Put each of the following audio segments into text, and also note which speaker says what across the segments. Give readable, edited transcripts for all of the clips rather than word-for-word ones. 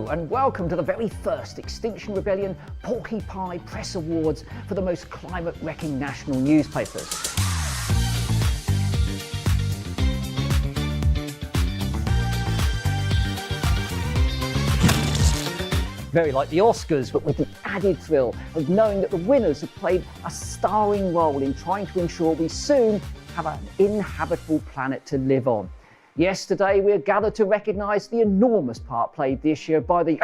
Speaker 1: Hello and welcome to the very first Extinction Rebellion Porcupine Press Awards for the most climate-wrecking national newspapers. Very like the Oscars, but with the added thrill of knowing that the winners have played a starring role in trying to ensure we soon have an inhabitable planet to live on. Yesterday, we are gathered to recognise the enormous part played this year by the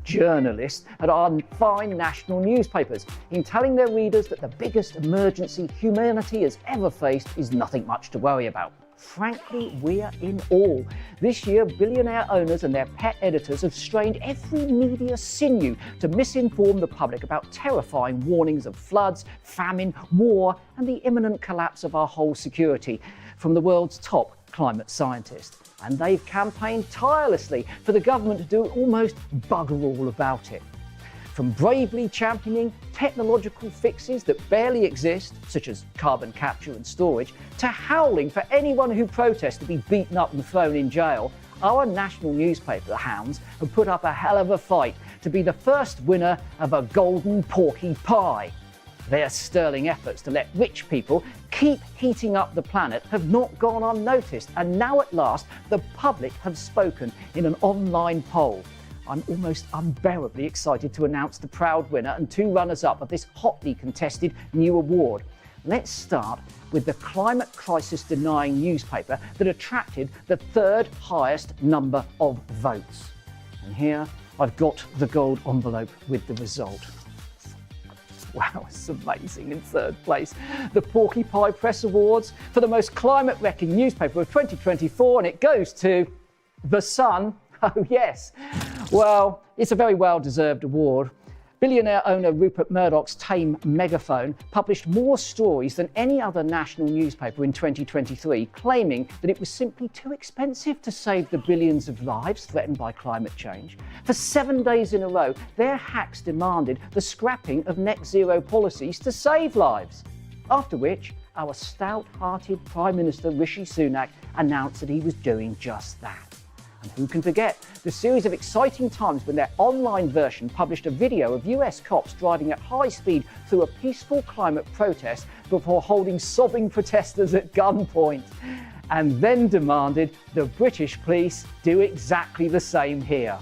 Speaker 1: journalists at our fine national newspapers in telling their readers that the biggest emergency humanity has ever faced is nothing much to worry about. Frankly, we are in awe. This year, billionaire owners and their pet editors have strained every media sinew to misinform the public about terrifying warnings of floods, famine, war, and the imminent collapse of our whole security from the world's top climate scientists. And they've campaigned tirelessly for the government to do almost bugger all about it. From bravely championing technological fixes that barely exist, such as carbon capture and storage, to howling for anyone who protests to be beaten up and thrown in jail, our national newspaper, the Hounds, have put up a hell of a fight to be the first winner of a golden porky pie. Their sterling efforts to let rich people keep heating up the planet have not gone unnoticed, and now at last the public have spoken in an online poll. I'm almost unbearably excited to announce the proud winner and two runners-up of this hotly contested new award. Let's start with the climate crisis denying newspaper that attracted the third highest number of votes. And here I've got the gold envelope with the result. Wow, it's amazing. In third place, the Porcupine Press Awards for the most climate-wrecking newspaper of 2024, and it goes to The Sun. Oh yes. Well, it's a very well-deserved award. Billionaire owner Rupert Murdoch's tame megaphone published more stories than any other national newspaper in 2023, claiming that it was simply too expensive to save the billions of lives threatened by climate change. For 7 days in a row, their hacks demanded the scrapping of net zero policies to save lives. After which, our stout-hearted Prime Minister Rishi Sunak announced that he was doing just that. And who can forget the series of exciting times when their online version published a video of US cops driving at high speed through a peaceful climate protest before holding sobbing protesters at gunpoint, and then demanded the British police do exactly the same here.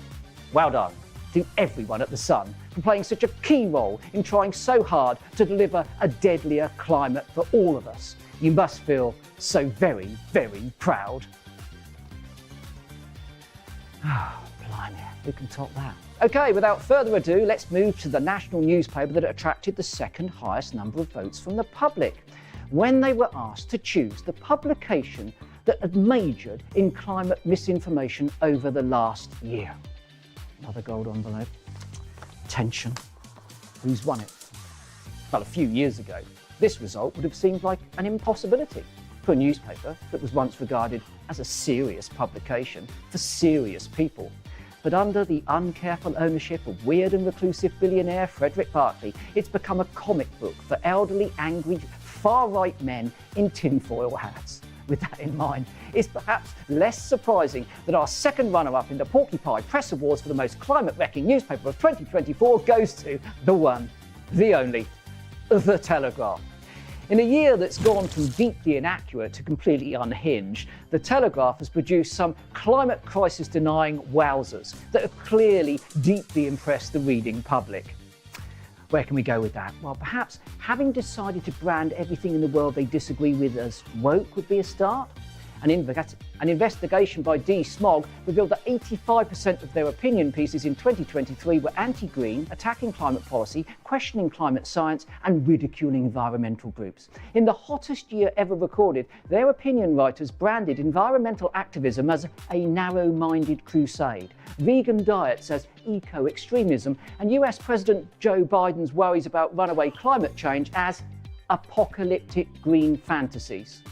Speaker 1: Well done to everyone at The Sun for playing such a key role in trying so hard to deliver a deadlier climate for all of us. You must feel so very, very proud. Oh, blimey, who can top that? OK, without further ado, let's move to the national newspaper that attracted the second highest number of votes from the public, when they were asked to choose the publication that had majored in climate misinformation over the last year. Another gold envelope. Tension. Who's won it? Well, a few years ago, this result would have seemed like an impossibility for a newspaper that was once regarded as a serious publication for serious people. But under the uncareful ownership of weird and reclusive billionaire Frederick Barclay, it's become a comic book for elderly, angry, far-right men in tinfoil hats. With that in mind, it's perhaps less surprising that our second runner-up in the Porcupine Press Awards for the most climate-wrecking newspaper of 2024 goes to the one, the only, The Telegraph. In a year that's gone from deeply inaccurate to completely unhinged, The Telegraph has produced some climate crisis denying wowzers that have clearly deeply impressed the reading public. Where can we go with that? Well, perhaps having decided to brand everything in the world they disagree with as woke would be a start. An investigation by D-Smog revealed that 85% of their opinion pieces in 2023 were anti-green, attacking climate policy, questioning climate science, and ridiculing environmental groups. In the hottest year ever recorded, their opinion writers branded environmental activism as a narrow-minded crusade, vegan diets as eco-extremism, and US President Joe Biden's worries about runaway climate change as apocalyptic green fantasies.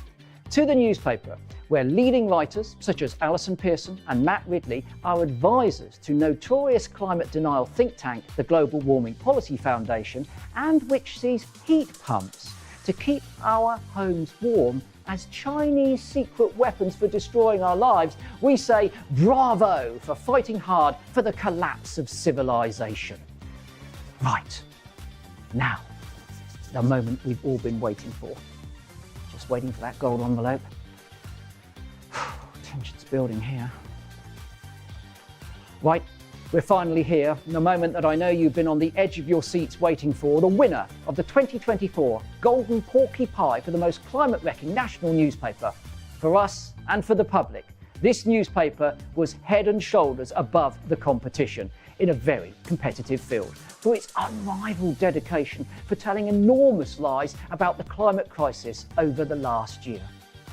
Speaker 1: To the newspaper, where leading writers such as Alison Pearson and Matt Ridley are advisors to notorious climate denial think tank, the Global Warming Policy Foundation, and which sees heat pumps to keep our homes warm as Chinese secret weapons for destroying our lives, we say bravo for fighting hard for the collapse of civilization. Right, now, the moment we've all been waiting for. Just waiting for that gold envelope. Tension's building here. Right, we're finally here, and the moment that I know you've been on the edge of your seats waiting for, the winner of the 2024 Golden Porky Pie for the most climate-wrecking national newspaper. For us and for the public, this newspaper was head and shoulders above the competition in a very competitive field for its unrivaled dedication for telling enormous lies about the climate crisis over the last year.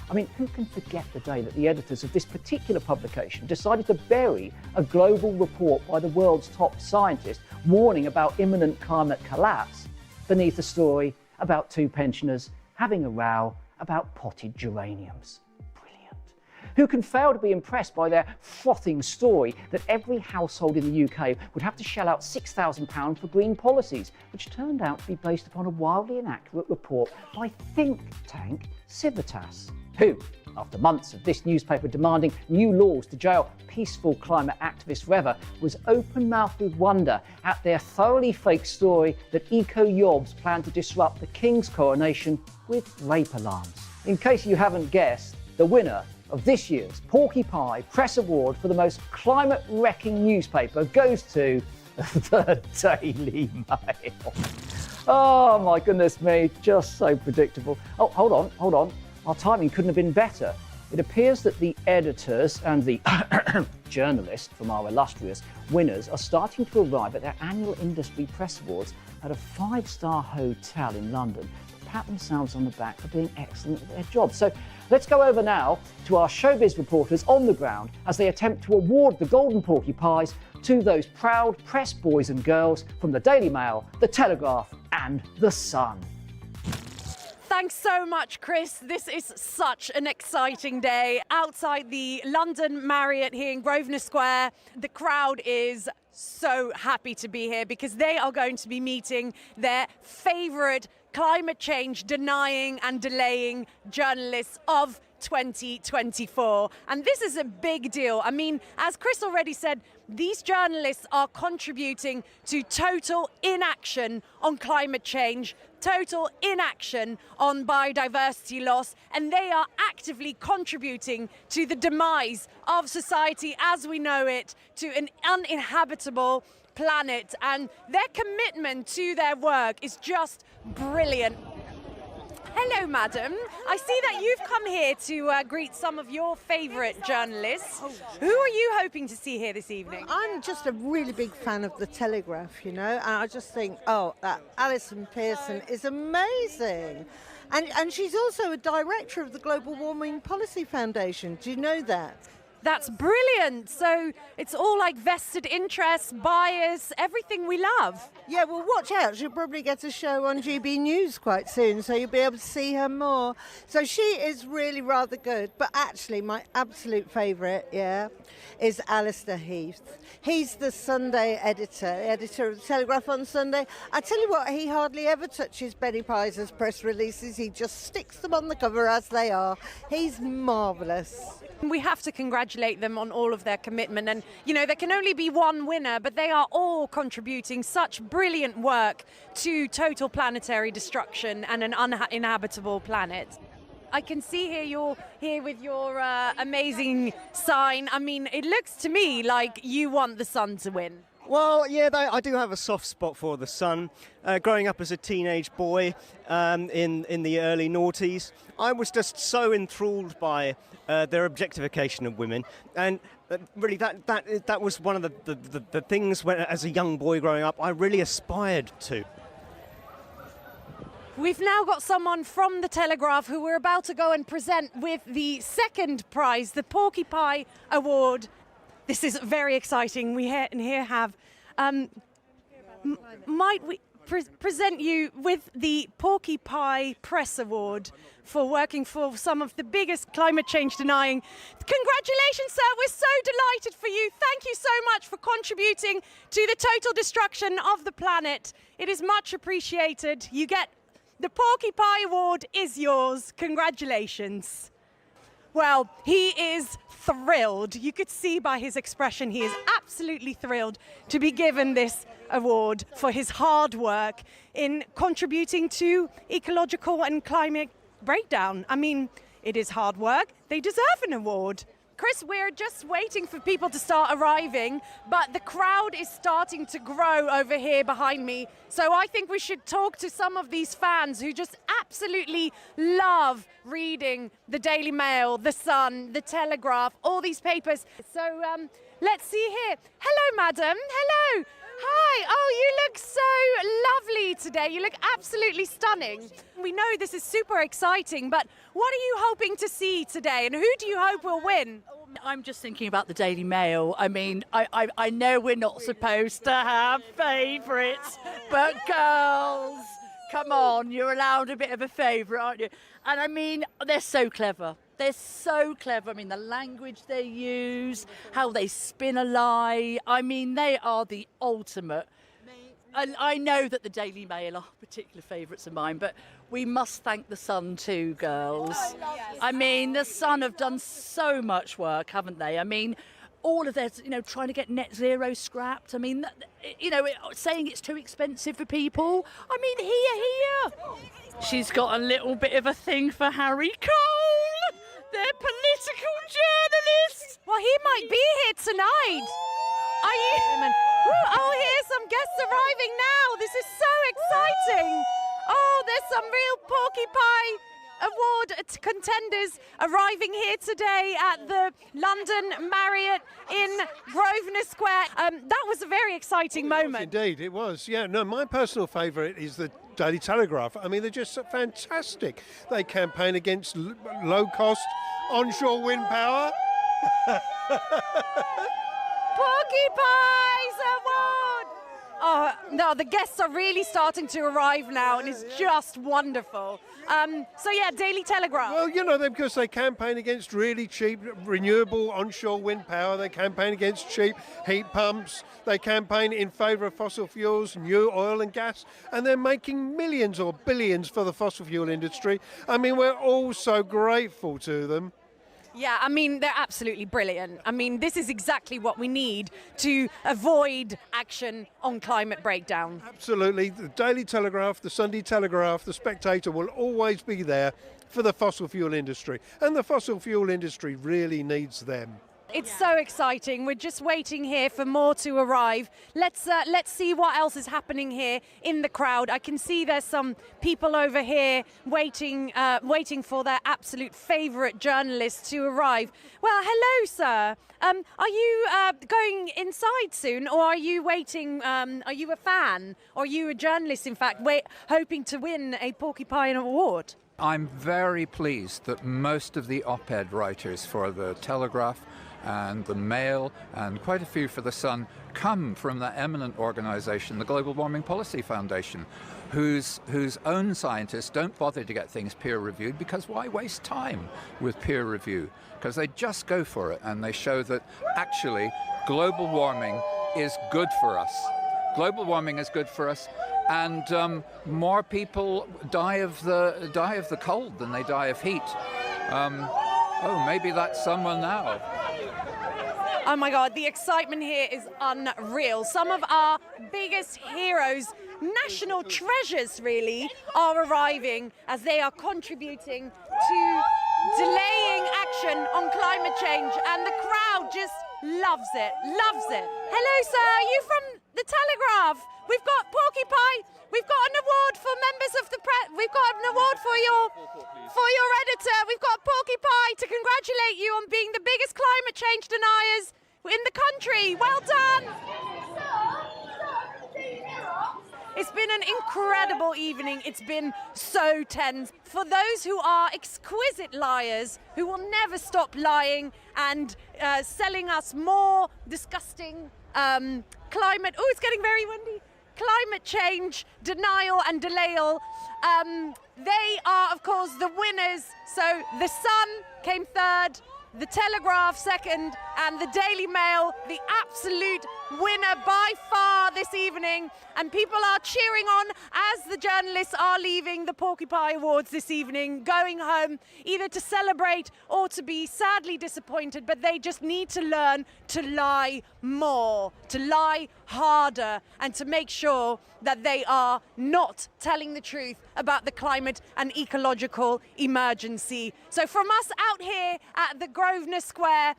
Speaker 1: I mean, who can forget the day that the editors of this particular publication decided to bury a global report by the world's top scientists warning about imminent climate collapse beneath a story about two pensioners having a row about potted geraniums? Brilliant. Who can fail to be impressed by their frothing story that every household in the UK would have to shell out £6,000 for green policies, which turned out to be based upon a wildly inaccurate report by think tank Civitas, who, after months of this newspaper demanding new laws to jail peaceful climate activists forever, was open-mouthed with wonder at their thoroughly fake story that eco-yobs plan to disrupt the King's coronation with rape alarms. In case you haven't guessed, the winner of this year's Porky Pie Press Award for the most climate-wrecking newspaper goes to the Daily Mail. Oh my goodness me, just so predictable. Oh, hold on. Our timing couldn't have been better. It appears that the editors and the journalists from our illustrious winners are starting to arrive at their annual Industry Press Awards at a 5-star hotel in London to pat themselves on the back for being excellent at their job. So let's go over now to our showbiz reporters on the ground as they attempt to award the Golden Porky Pies to those proud press boys and girls from the Daily Mail, the Telegraph and the Sun.
Speaker 2: Thanks so much, Chris. This is such an exciting day. Outside the London Marriott here in Grosvenor Square, the crowd is so happy to be here because they are going to be meeting their favourite climate change denying and delaying journalists of 2024. And this is a big deal. I mean, as Chris already said, these journalists are contributing to total inaction on climate change, total inaction on biodiversity loss, and they are actively contributing to the demise of society as we know it, to an uninhabitable planet. And their commitment to their work is just brilliant. Hello, madam. I see that you've come here to greet some of your favourite journalists. Who are you hoping to see here this evening?
Speaker 3: I'm just a really big fan of The Telegraph, you know, and I just think, that Alison Pearson is amazing. And she's also a director of the Global Warming Policy Foundation. Do you know that?
Speaker 2: That's brilliant. So it's all like vested interests, bias, everything we love.
Speaker 3: Yeah, well, watch out. She'll probably get a show on GB News quite soon, so you'll be able to see her more. So she is really rather good. But actually, my absolute favourite, is Alistair Heath. He's the Sunday editor of The Telegraph on Sunday. I tell you what, he hardly ever touches Benny Pizer's press releases. He just sticks them on the cover as they are. He's marvellous.
Speaker 2: We have to congratulate them on all of their commitment. And, you know, there can only be one winner, but they are all contributing such brilliant work to total planetary destruction and an uninhabitable planet. I can see here you're here with your amazing sign. I mean, it looks to me like you want the Sun to win.
Speaker 4: Well, yeah, I do have a soft spot for the Sun. Growing up as a teenage boy in the early noughties, I was just so enthralled by their objectification of women, and really that was one of the things when, as a young boy growing up, I really aspired to.
Speaker 2: We've now got someone from the Telegraph who we're about to go and present with the second prize, the Porky Pie Award. This is very exciting. We here have, might we present you with the Porky Pie Press Award for working for some of the biggest climate change denying. Congratulations, sir. We're so delighted for you. Thank you so much for contributing to the total destruction of the planet. It is much appreciated. You get the Porky Pie Award is yours. Congratulations. Well, he is thrilled. You could see by his expression he is absolutely thrilled to be given this award for his hard work in contributing to ecological and climate breakdown. I mean, it is hard work. They deserve an award. Chris, we're just waiting for people to start arriving, but the crowd is starting to grow over here behind me. So I think we should talk to some of these fans who just absolutely love reading the Daily Mail, the Sun, the Telegraph, all these papers. So let's see here. Hello, madam. Hello. Hi. Oh, you look so lovely today. You look absolutely stunning. We know this is super exciting, but what are you hoping to see today, and who do you hope will win?
Speaker 5: I'm just thinking about the Daily Mail. I mean, I know we're not supposed to have favourites, but girls, come on, you're allowed a bit of a favourite, aren't you? And I mean, they're so clever. They're so clever. I mean, the language they use, how they spin a lie. I mean, they are the ultimate. And I know that the Daily Mail are particular favourites of mine, but we must thank the Sun too, girls. I mean, the Sun have done so much work, haven't they? I mean, all of their, trying to get net zero scrapped. I mean, saying it's too expensive for people. I mean, here. She's got a little bit of a thing for Harry Cole, their political journalist.
Speaker 2: Well, he might be here tonight. Are you? Oh, here's some guests arriving now. This is so exciting. Oh, there's some real Porky Pie Award contenders arriving here today at the London Marriott in Grosvenor Square. That was a very exciting moment.
Speaker 6: Indeed, it was. Yeah, no, my personal favourite is the Daily Telegraph. I mean, they're just fantastic. They campaign against low-cost onshore wind power.
Speaker 2: Porky Pies Award! Oh, no, the guests are really starting to arrive now, and it's just wonderful. So, yeah, Daily Telegraph.
Speaker 6: Well, because they campaign against really cheap renewable onshore wind power. They campaign against cheap heat pumps. They campaign in favour of fossil fuels, new oil and gas, and they're making millions or billions for the fossil fuel industry. I mean, we're all so grateful to them.
Speaker 2: Yeah, I mean, they're absolutely brilliant. I mean, this is exactly what we need to avoid action on climate breakdown.
Speaker 6: Absolutely. The Daily Telegraph, the Sunday Telegraph, the Spectator will always be there for the fossil fuel industry. And the fossil fuel industry really needs them.
Speaker 2: It's so exciting. We're just waiting here for more to arrive. Let's see what else is happening here in the crowd. I can see there's some people over here waiting for their absolute favourite journalists to arrive. Well, hello, sir. Are you going inside soon, or are you waiting? Are you a fan, or are you a journalist? In fact, hoping to win a Porky Pie Award.
Speaker 7: I'm very pleased that most of the op-ed writers for the Telegraph and the Mail and quite a few for the Sun come from that eminent organisation, the Global Warming Policy Foundation, whose own scientists don't bother to get things peer-reviewed, because why waste time with peer review? Because they just go for it, and they show that actually global warming is good for us. Global warming is good for us, and more people die of the cold than they die of heat. Maybe that's someone now.
Speaker 2: Oh my God, the excitement here is unreal. Some of our biggest heroes, national treasures really, are arriving as they are contributing to delaying action on climate change, and the crowd just loves it, loves it. Hello, sir, are you from the Telegraph? We've got Porky Pie. We've got an award for members of the press. We've got an award for your editor. We've got Porky Pie to congratulate you on being the biggest climate change deniers in the country. Well done. It's been an incredible evening. It's been so tense. For those who are exquisite liars, who will never stop lying and selling us more disgusting climate. Oh, it's getting very windy. Climate change, denial and delayal. They are, of course, the winners. So the Sun came third, the Telegraph second, and the Daily Mail, the absolute winner by far this evening. And people are cheering on as the journalists are leaving the Porky Pie Awards this evening, going home either to celebrate or to be sadly disappointed, but they just need to learn to lie more, to lie harder, and to make sure that they are not telling the truth about the climate and ecological emergency. So from us out here at the Grosvenor Square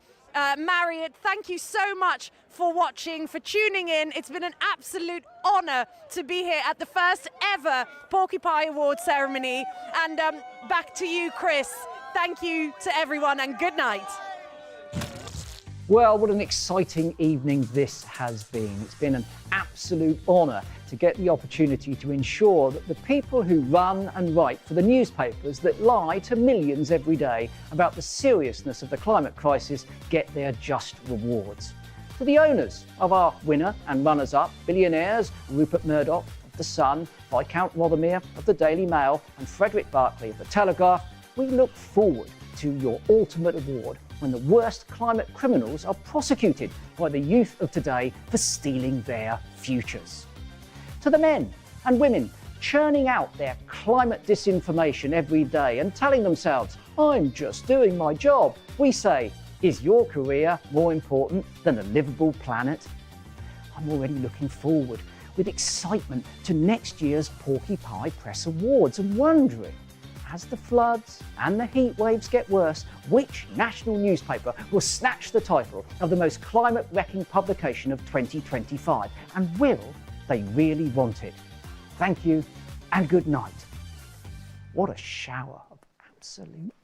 Speaker 2: Marriott, thank you so much for watching, for tuning in. It's been an absolute honour to be here at the first ever Porky Pie Award ceremony. And back to you, Chris. Thank you to everyone and good night.
Speaker 1: Well, what an exciting evening this has been. It's been an absolute honour to get the opportunity to ensure that the people who run and write for the newspapers that lie to millions every day about the seriousness of the climate crisis get their just rewards. To the owners of our winner and runners-up, billionaires Rupert Murdoch of The Sun, Viscount Rothermere of the Daily Mail and Frederick Barclay of The Telegraph, we look forward to your ultimate award when the worst climate criminals are prosecuted by the youth of today for stealing their futures. To the men and women churning out their climate disinformation every day and telling themselves, I'm just doing my job, we say, is your career more important than a livable planet? I'm already looking forward with excitement to next year's Porky Pie Press Awards and wondering, as the floods and the heat waves get worse, which national newspaper will snatch the title of the most climate-wrecking publication of 2025? And will they really want it? Thank you and good night. What a shower of absolute